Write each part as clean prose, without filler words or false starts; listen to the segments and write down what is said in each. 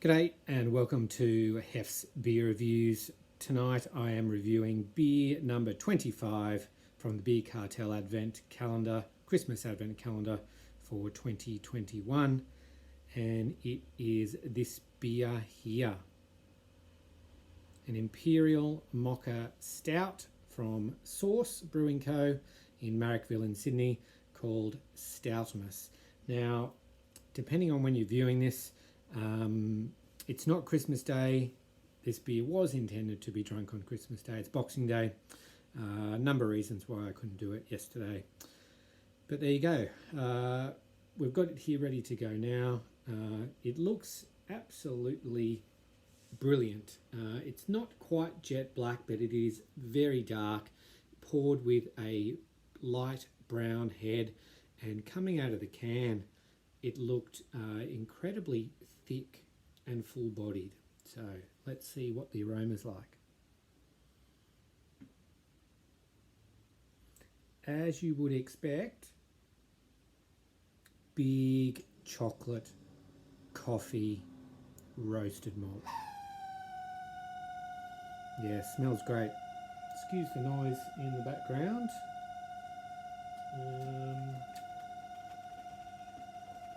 G'day and welcome to Hef's Beer Reviews. Tonight I am reviewing beer number 25 from the Beer Cartel Advent Calendar, Christmas Advent Calendar for 2021, and it is this beer here. An Imperial Mocha Stout from Source Brewing Co. in Marrickville in Sydney called Stoutmas. Now, depending on when you're viewing this, it's not Christmas Day. This beer was intended to be drunk on Christmas Day. It's Boxing Day. A number of reasons why I couldn't do it yesterday. But there you go. We've got it here ready to go now. It looks absolutely brilliant. It's not quite jet black, but it is very dark, poured with a light brown head, and coming out of the can, it looked incredibly thick and full-bodied. So let's see what the aroma's like. As you would expect, big chocolate, coffee, roasted malt. Yeah, smells great. Excuse the noise in the background.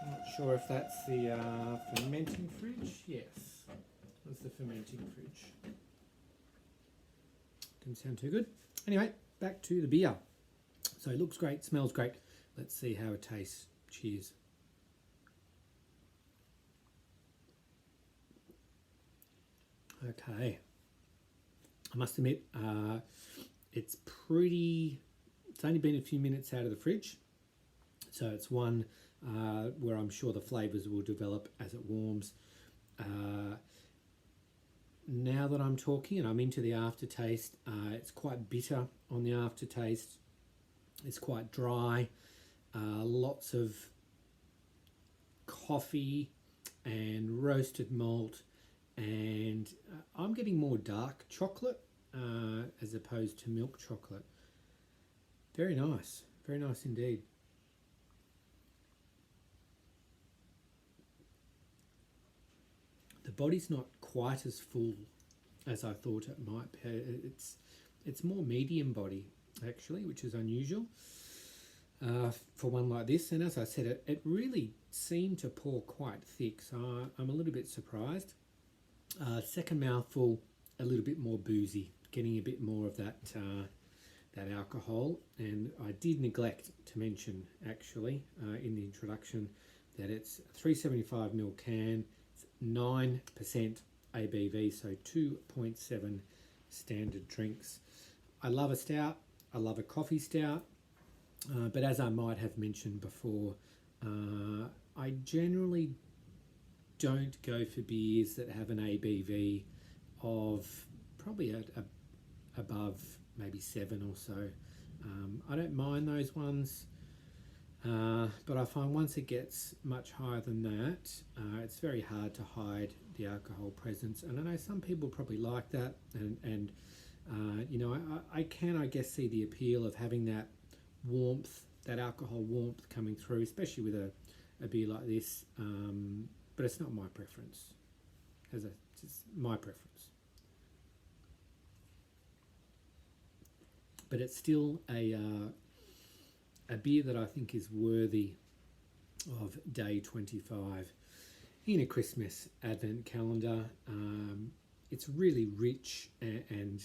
Not sure if that's the fermenting fridge. Yes, that's the fermenting fridge. Didn't sound too good. Anyway, back to the beer. So it looks great, smells great. Let's see how it tastes. Cheers. Okay. I must admit, it's only been a few minutes out of the fridge. So it's one where I'm sure the flavours will develop as it warms. Now that I'm talking and I'm into the aftertaste, it's quite bitter on the aftertaste. It's quite dry. Lots of coffee and roasted malt, and I'm getting more dark chocolate as opposed to milk chocolate. Very nice indeed. The body's not quite as full as I thought it might be. It's more medium body actually, which is unusual for one like this. And as I said, it really seemed to pour quite thick, so I'm a little bit surprised. Second mouthful, a little bit more boozy, getting a bit more of that alcohol. And I did neglect to mention actually in the introduction that it's 375ml can. 9% ABV, so 2.7 standard drinks. I love a stout, I love a coffee stout, but as I might have mentioned before, I generally don't go for beers that have an ABV of probably above maybe 7 or so. I don't mind those ones. But I find once it gets much higher than that, it's very hard to hide the alcohol presence. And I know some people probably like that, and you know, I guess see the appeal of having that warmth, that alcohol warmth coming through, especially with a beer like this. But it's not my preference. It's my preference. But it's still a beer that I think is worthy of day 25 in a Christmas Advent calendar. It's really rich and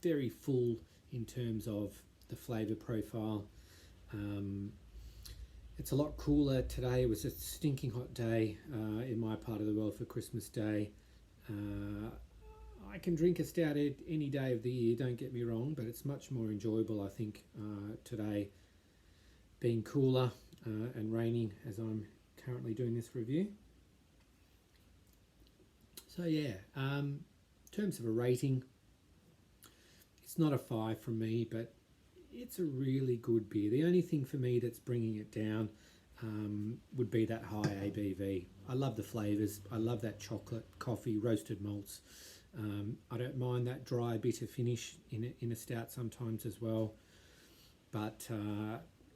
very full in terms of the flavour profile. It's a lot cooler today. It was a stinking hot day in my part of the world for Christmas Day. I can drink a stout any day of the year, don't get me wrong, but it's much more enjoyable, I think, today, being cooler and raining as I'm currently doing this review. So yeah, in terms of a rating, it's not a 5 from me, but it's a really good beer. The only thing for me that's bringing it down would be that high ABV. I love the flavours. I love that chocolate, coffee, roasted malts. I don't mind that dry, bitter finish in a stout sometimes as well. But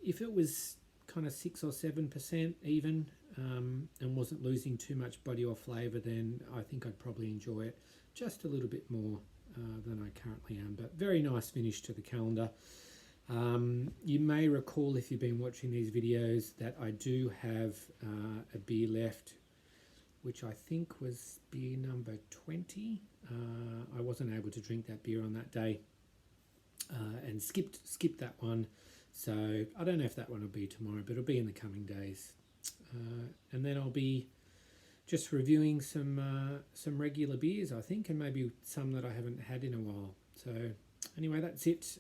if it was kind of 6 or 7% even, and wasn't losing too much body or flavour, then I think I'd probably enjoy it just a little bit more than I currently am. But very nice finish to the calendar. You may recall, if you've been watching these videos, that I do have a beer left, which I think was beer number 20. I wasn't able to drink that beer on that day and skipped that one. So I don't know if that one will be tomorrow, but it'll be in the coming days. And then I'll be just reviewing some regular beers, I think, and maybe some that I haven't had in a while. So anyway, that's it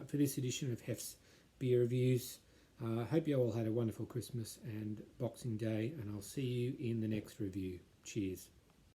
for this edition of Hef's Beer Reviews. Hope you all had a wonderful Christmas and Boxing Day, and I'll see you in the next review. Cheers.